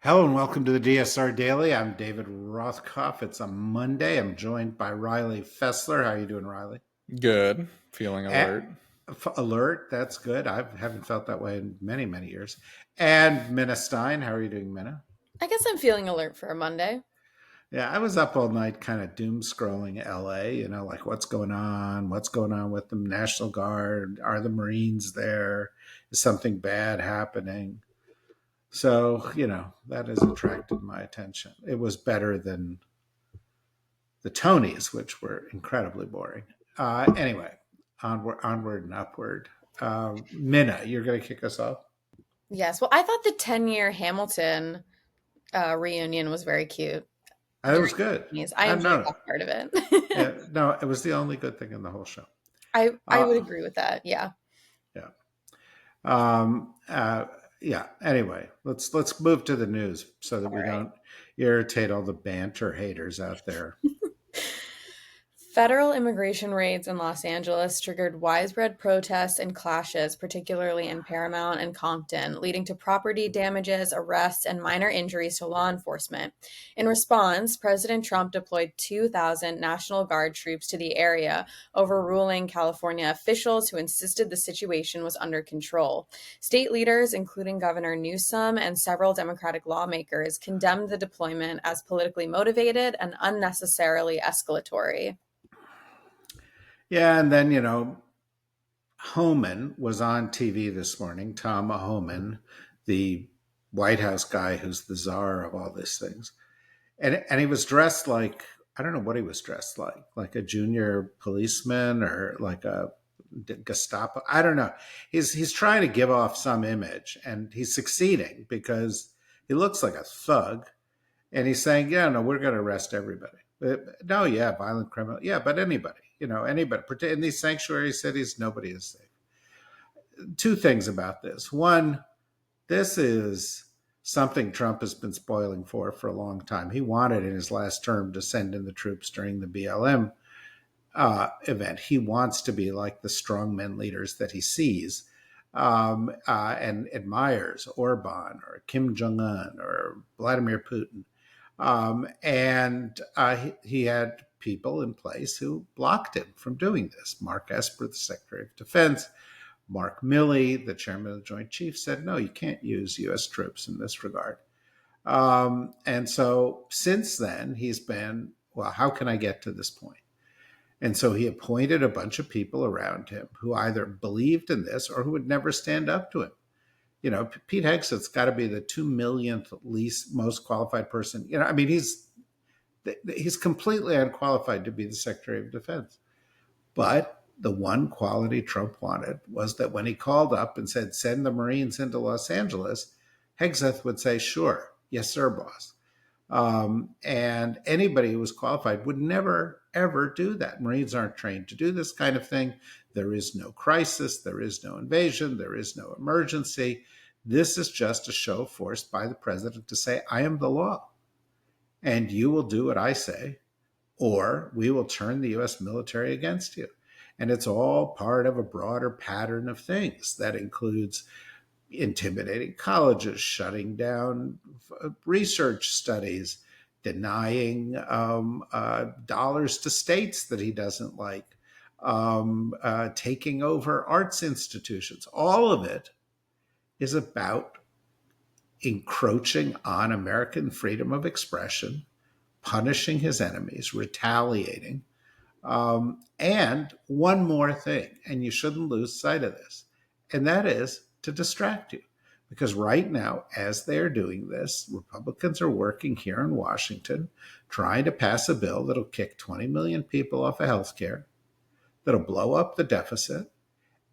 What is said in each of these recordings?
Hello and welcome to the DSR Daily. I'm David Rothkopf. It's a Monday. I'm joined by Riley Fessler. How are you doing, Riley? Good. Feeling A- alert. Alert. That's good. I haven't felt that way in many, many years. And Minna Stein. How are you doing, Minna? I guess I'm feeling alert for a Monday. Yeah, I was up all night kind of doom scrolling LA, like what's going on? What's going on with the National Guard? Are the Marines there? Is something bad happening? So, that has attracted my attention. It was better than the Tonys, which were incredibly boring. Anyway, onward and upward. Minna, you're going to kick us off? Yes. Well, I thought the 10-year Hamilton reunion was very cute It during was good. the 70s. I enjoyed No, that part of it. no, it was the only good thing in the whole show. I would Uh, agree with that. Yeah. yeah. Um, uh, yeah. Anyway, let's move to the news so that All we right. don't irritate all the banter haters out there. Federal immigration raids in Los Angeles triggered widespread protests and clashes, particularly in Paramount and Compton, leading to property damages, arrests, and minor injuries to law enforcement. In response, President Trump deployed 2,000 National Guard troops to the area, overruling California officials who insisted the situation was under control. State leaders, including Governor Newsom and several Democratic lawmakers, condemned the deployment as politically motivated and unnecessarily escalatory. Yeah, and then Homan was on TV this morning. Tom Homan, the White House guy who's the czar of all these things, and he was dressed like, I don't know what he was dressed like a junior policeman or like a Gestapo. I don't know. He's trying to give off some image, and he's succeeding because he looks like a thug, and he's saying, "Yeah, no, we're going to arrest everybody." No, yeah, violent criminal, yeah, but anybody, anybody. In these sanctuary cities, nobody is safe. Two things about this. One, this is something Trump has been spoiling for a long time. He wanted in his last term to send in the troops during the BLM event. He wants to be like the strongmen leaders that he sees and admires, Orban or Kim Jong Un or Vladimir Putin. And he had people in place who blocked him from doing this. Mark Esper, the Secretary of Defense, Mark Milley, the chairman of the Joint Chiefs, said, no, you can't use U.S. troops in this regard. And so since then, he's been, well, how can I get to this point? And so he appointed a bunch of people around him who either believed in this or who would never stand up to him. Pete Hegseth's got to be the 2 millionth least most qualified person. I mean, he's completely unqualified to be the Secretary of Defense. But the one quality Trump wanted was that when he called up and said, send the Marines into Los Angeles, Hegseth would say, sure, yes, sir, boss. And anybody who was qualified would never, ever do that. Marines aren't trained to do this kind of thing. There is no crisis. There is no invasion. There is no emergency. This is just a show forced by the president to say, I am the law, and you will do what I say, or we will turn the U.S. military against you. And it's all part of a broader pattern of things that includes intimidating colleges, shutting down research studies, denying dollars to states that he doesn't like, taking over arts institutions. All of it is about encroaching on American freedom of expression, punishing his enemies, retaliating. And one more thing, and you shouldn't lose sight of this, and that is to distract you. Because right now, as they're doing this, Republicans are working here in Washington trying to pass a bill that'll kick 20 million people off of health care, that'll blow up the deficit,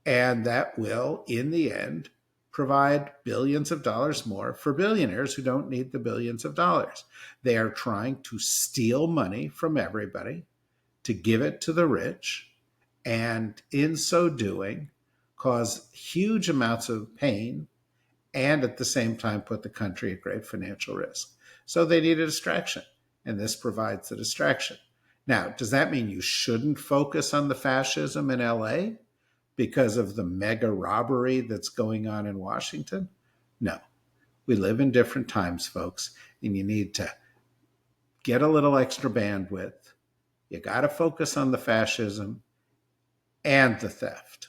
and that will, in the end, provide billions of dollars more for billionaires who don't need the billions of dollars. They are trying to steal money from everybody to give it to the rich, and in so doing, cause huge amounts of pain and at the same time put the country at great financial risk. So they need a distraction, and this provides the distraction. Now, does that mean you shouldn't focus on the fascism in LA because of the mega robbery that's going on in Washington? No. We live in different times, folks, and you need to get a little extra bandwidth. You got to focus on the fascism and the theft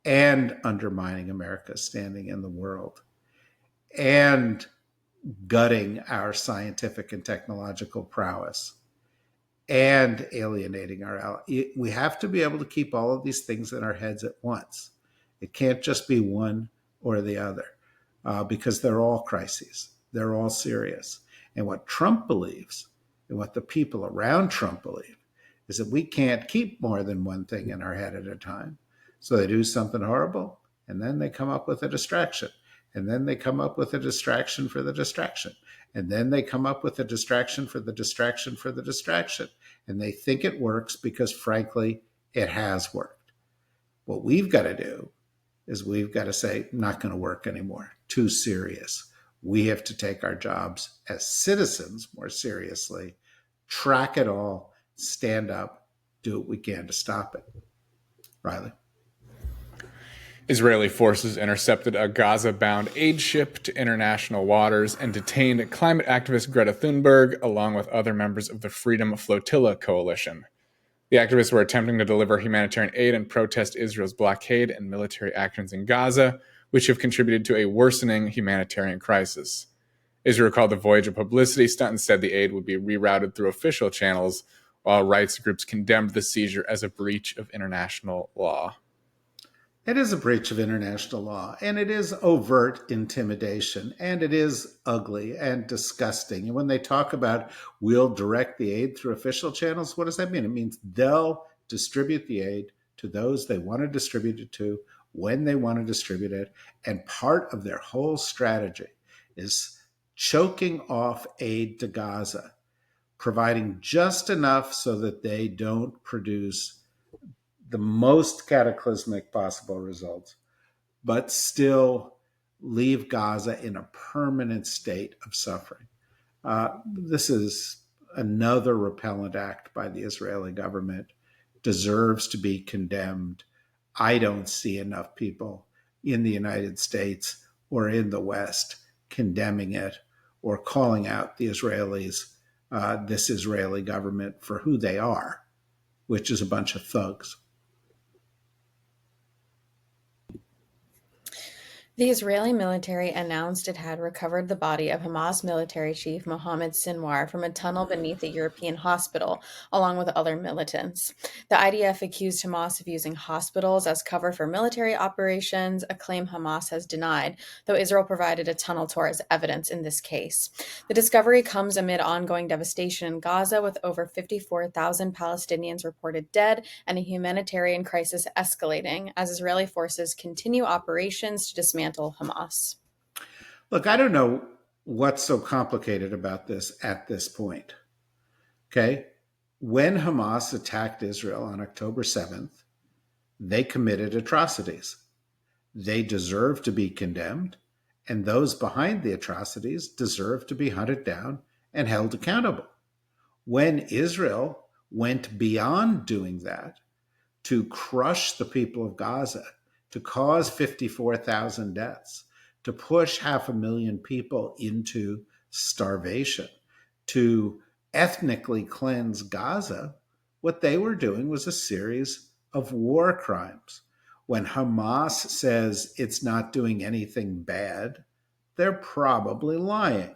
and undermining America's standing in the world and gutting our scientific and technological prowess and alienating our ally. We have to be able to keep all of these things in our heads at once. It can't just be one or the other, because they're all crises. They're all serious. And what Trump believes and what the people around Trump believe is that we can't keep more than one thing in our head at a time. So they do something horrible, and then they come up with a distraction. And then they come up with a distraction for the distraction. And then they come up with a distraction for the distraction for the distraction. And they think it works because, frankly, it has worked. What we've got to do is we've got to say, not going to work anymore. Too serious. We have to take our jobs as citizens more seriously, track it all, stand up, do what we can to stop it. Riley. Israeli forces intercepted a Gaza-bound aid ship to international waters and detained climate activist Greta Thunberg along with other members of the Freedom Flotilla coalition. The activists were attempting to deliver humanitarian aid and protest Israel's blockade and military actions in Gaza, which have contributed to a worsening humanitarian crisis. Israel called the voyage a publicity stunt and said the aid would be rerouted through official channels, while rights groups condemned the seizure as a breach of international law. It is a breach of international law, and it is overt intimidation, and it is ugly and disgusting. And when they talk about we'll direct the aid through official channels, what does that mean? It means they'll distribute the aid to those they want to distribute it to, when they want to distribute it. And part of their whole strategy is choking off aid to Gaza, providing just enough so that they don't produce the most cataclysmic possible results, but still leave Gaza in a permanent state of suffering. This is another repellent act by the Israeli government, deserves to be condemned. I don't see enough people in the United States or in the West condemning it or calling out the Israelis, this Israeli government, for who they are, which is a bunch of thugs. The Israeli military announced it had recovered the body of Hamas military chief Mohammed Sinwar from a tunnel beneath a European hospital, along with other militants. The IDF accused Hamas of using hospitals as cover for military operations, a claim Hamas has denied, though Israel provided a tunnel tour as evidence in this case. The discovery comes amid ongoing devastation in Gaza, with over 54,000 Palestinians reported dead and a humanitarian crisis escalating as Israeli forces continue operations to dismantle Hamas. Look, I don't know what's so complicated about this at this point. Okay. When Hamas attacked Israel on October 7th, they committed atrocities. They deserve to be condemned, and those behind the atrocities deserve to be hunted down and held accountable. When Israel went beyond doing that to crush the people of Gaza, to cause 54,000 deaths, to push 500,000 people into starvation, to ethnically cleanse Gaza, what they were doing was a series of war crimes. When Hamas says it's not doing anything bad, they're probably lying.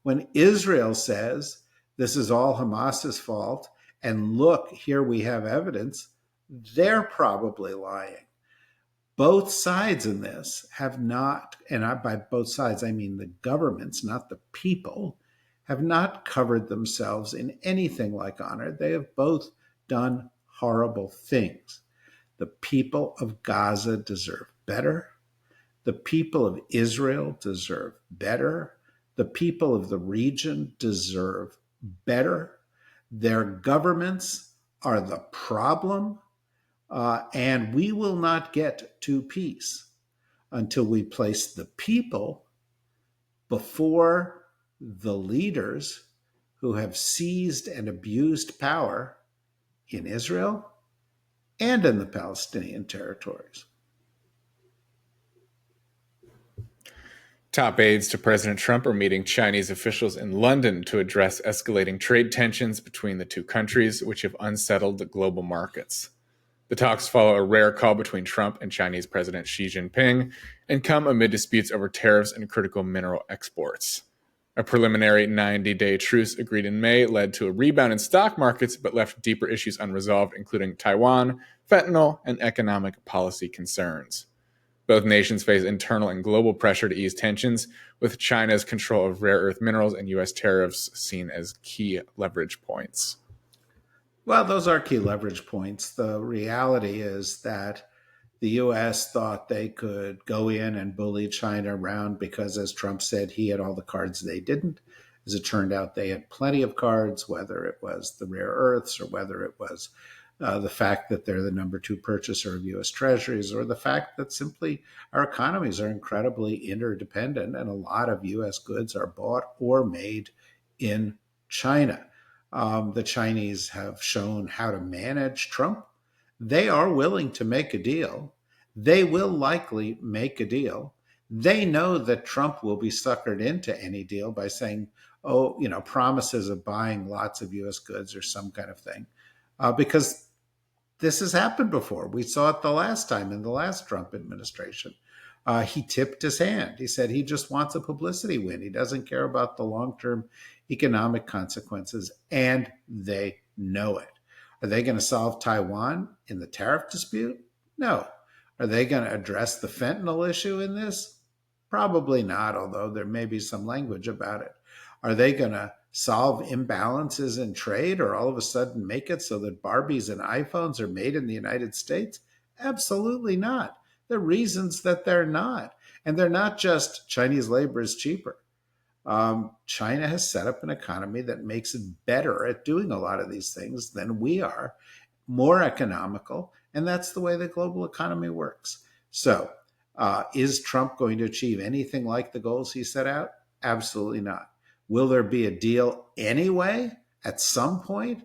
When Israel says this is all Hamas's fault, and look, here we have evidence, they're probably lying. Both sides in this have not, and by both sides I mean the governments, not the people, have not covered themselves in anything like honor. They have both done horrible things. The people of Gaza deserve better. The people of Israel deserve better. The people of the region deserve better. Their governments are the problem. And we will not get to peace until we place the people before the leaders who have seized and abused power in Israel and in the Palestinian territories. Top aides to President Trump are meeting Chinese officials in London to address escalating trade tensions between the two countries, which have unsettled the global markets. The talks follow a rare call between Trump and Chinese President Xi Jinping and come amid disputes over tariffs and critical mineral exports. A preliminary 90-day truce agreed in May led to a rebound in stock markets but left deeper issues unresolved, including Taiwan, fentanyl, and economic policy concerns. Both nations face internal and global pressure to ease tensions, with China's control of rare earth minerals and U.S. tariffs seen as key leverage points. Well, those are key leverage points. The reality is that the U.S. thought they could go in and bully China around because, as Trump said, he had all the cards they didn't. As it turned out, they had plenty of cards, whether it was the rare earths or whether it was the fact that they're the number two purchaser of U.S. treasuries, or the fact that simply our economies are incredibly interdependent and a lot of U.S. goods are bought or made in China. The Chinese have shown how to manage Trump. They are willing to make a deal. They will likely make a deal. They know that Trump will be suckered into any deal by saying, oh, promises of buying lots of U.S. goods or some kind of thing, because this has happened before. We saw it the last time in the last Trump administration. He tipped his hand. He said he just wants a publicity win. He doesn't care about the long-term economic consequences, and they know it. Are they going to solve Taiwan in the tariff dispute? No. Are they going to address the fentanyl issue in this? Probably not, although there may be some language about it. Are they going to solve imbalances in trade, or all of a sudden make it so that Barbies and iPhones are made in the United States? Absolutely not. There are reasons that they're not. And they're not just Chinese labor is cheaper. China has set up an economy that makes it better at doing a lot of these things than we are, more economical, and that's the way the global economy works. So, is Trump going to achieve anything like the goals he set out? Absolutely not. Will there be a deal anyway at some point?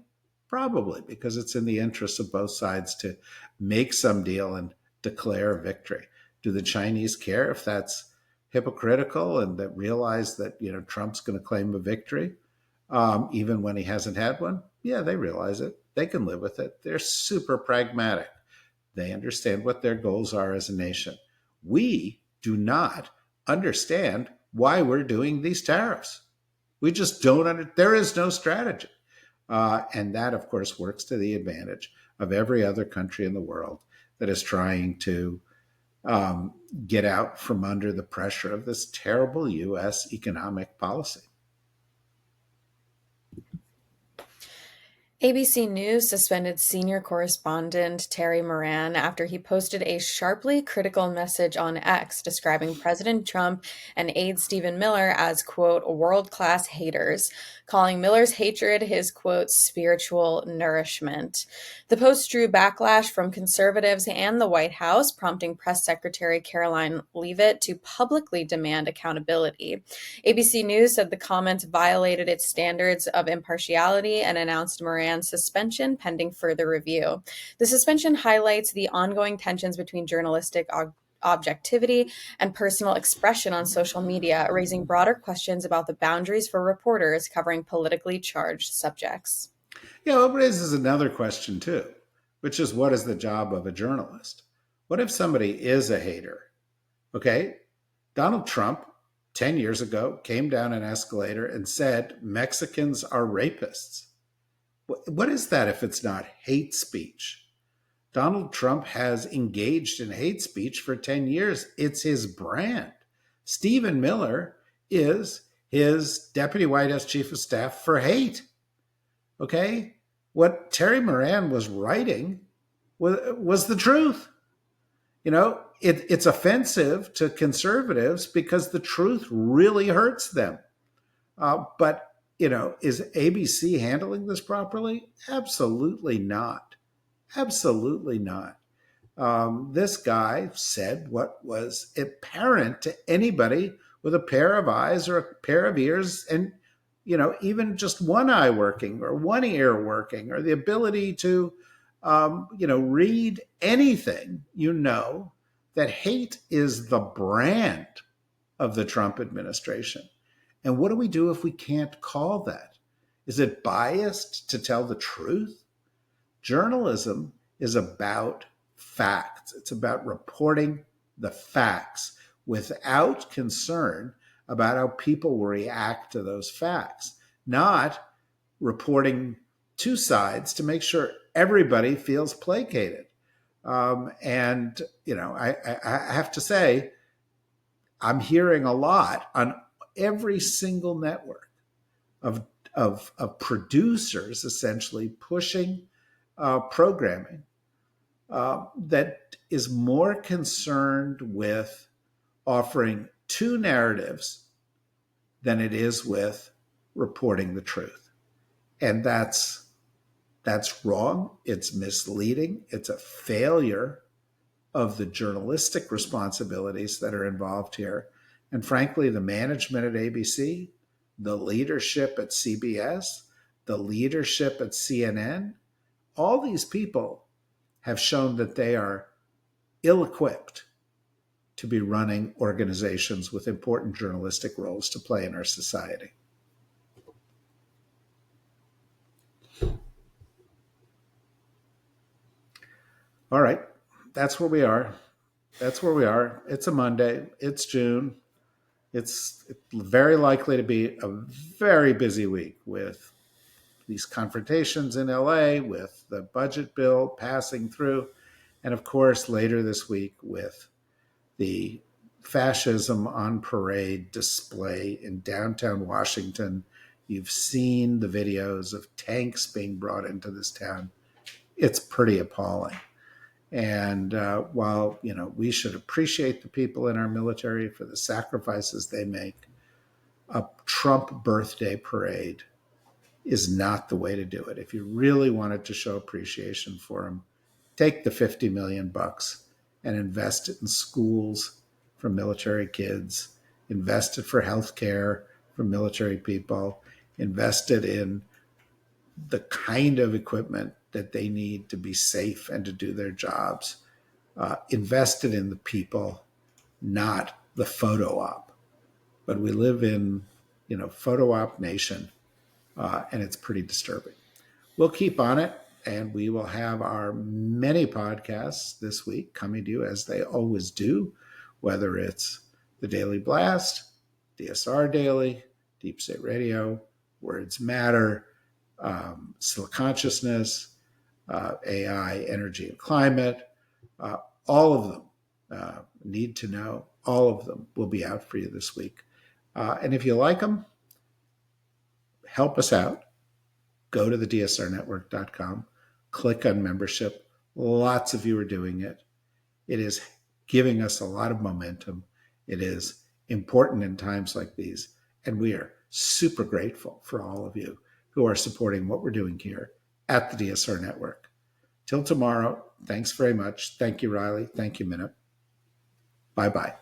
Probably, because it's in the interest of both sides to make some deal and declare victory. Do the Chinese care if that's hypocritical and that realize that Trump's going to claim a victory even when he hasn't had one? Yeah, they realize it. They can live with it. They're super pragmatic. They understand what their goals are as a nation. We do not understand why we're doing these tariffs. We just don't. There is no strategy. And that, of course, works to the advantage of every other country in the world that is trying to get out from under the pressure of this terrible U.S. economic policy. ABC News suspended senior correspondent Terry Moran after he posted a sharply critical message on X describing President Trump and aide Stephen Miller as, quote, world-class haters, calling Miller's hatred his, quote, spiritual nourishment. The post drew backlash from conservatives and the White House, prompting Press Secretary Caroline Leavitt to publicly demand accountability. ABC News said the comments violated its standards of impartiality and announced Moran's suspension pending further review. The suspension highlights the ongoing tensions between journalistic objectivity and personal expression on social media, raising broader questions about the boundaries for reporters covering politically charged subjects. Yeah, it raises another question too, which is, what is the job of a journalist? What if somebody is a hater? Okay, Donald Trump 10 years ago came down an escalator and said Mexicans are rapists. What is that if it's not hate speech? Donald Trump has engaged in hate speech for 10 years. It's his brand. Stephen Miller is his deputy White House chief of staff for hate. Okay? What Terry Moran was writing was the truth. It's offensive to conservatives because the truth really hurts them. But is ABC handling this properly? Absolutely not. Absolutely not. This guy said what was apparent to anybody with a pair of eyes or a pair of ears, and even just one eye working or one ear working, or the ability to read anything. That hate is the brand of the Trump administration. And what do we do if we can't call that? Is it biased to tell the truth? Journalism is about facts. It's about reporting the facts without concern about how people will react to those facts, not reporting two sides to make sure everybody feels placated. And, I have to say, I'm hearing a lot on every single network of producers essentially pushing programming that is more concerned with offering two narratives than it is with reporting the truth. And that's wrong. It's misleading. It's a failure of the journalistic responsibilities that are involved here. And frankly, the management at ABC, the leadership at CBS, the leadership at CNN, all these people have shown that they are ill-equipped to be running organizations with important journalistic roles to play in our society. All right, that's where we are. It's a Monday. It's June. It's very likely to be a very busy week with these confrontations in LA, with the budget bill passing through, and of course, later this week with the fascism on parade display in downtown Washington. You've seen the videos of tanks being brought into this town. It's pretty appalling. And while we should appreciate the people in our military for the sacrifices they make, a Trump birthday parade is not the way to do it. If you really wanted to show appreciation for him, take the $50 million and invest it in schools for military kids, invest it for healthcare for military people, invest it in the kind of equipment that they need to be safe and to do their jobs. Invested in the people, not the photo op. But we live in, photo op nation, and it's pretty disturbing. We'll keep on it, and we will have our many podcasts this week coming to you as they always do, whether it's the Daily Blast, DSR Daily, Deep State Radio, Words Matter, Still Consciousness, AI, Energy and Climate, all of them, Need to Know, all of them will be out for you this week. And if you like them, help us out. Go to the dsrnetwork.com, click on membership. Lots of you are doing it. It is giving us a lot of momentum. It is important in times like these. And we are super grateful for all of you who are supporting what we're doing here at the DSR Network. Till tomorrow, thanks very much. Thank you, Riley. Thank you, Minna. Bye-bye.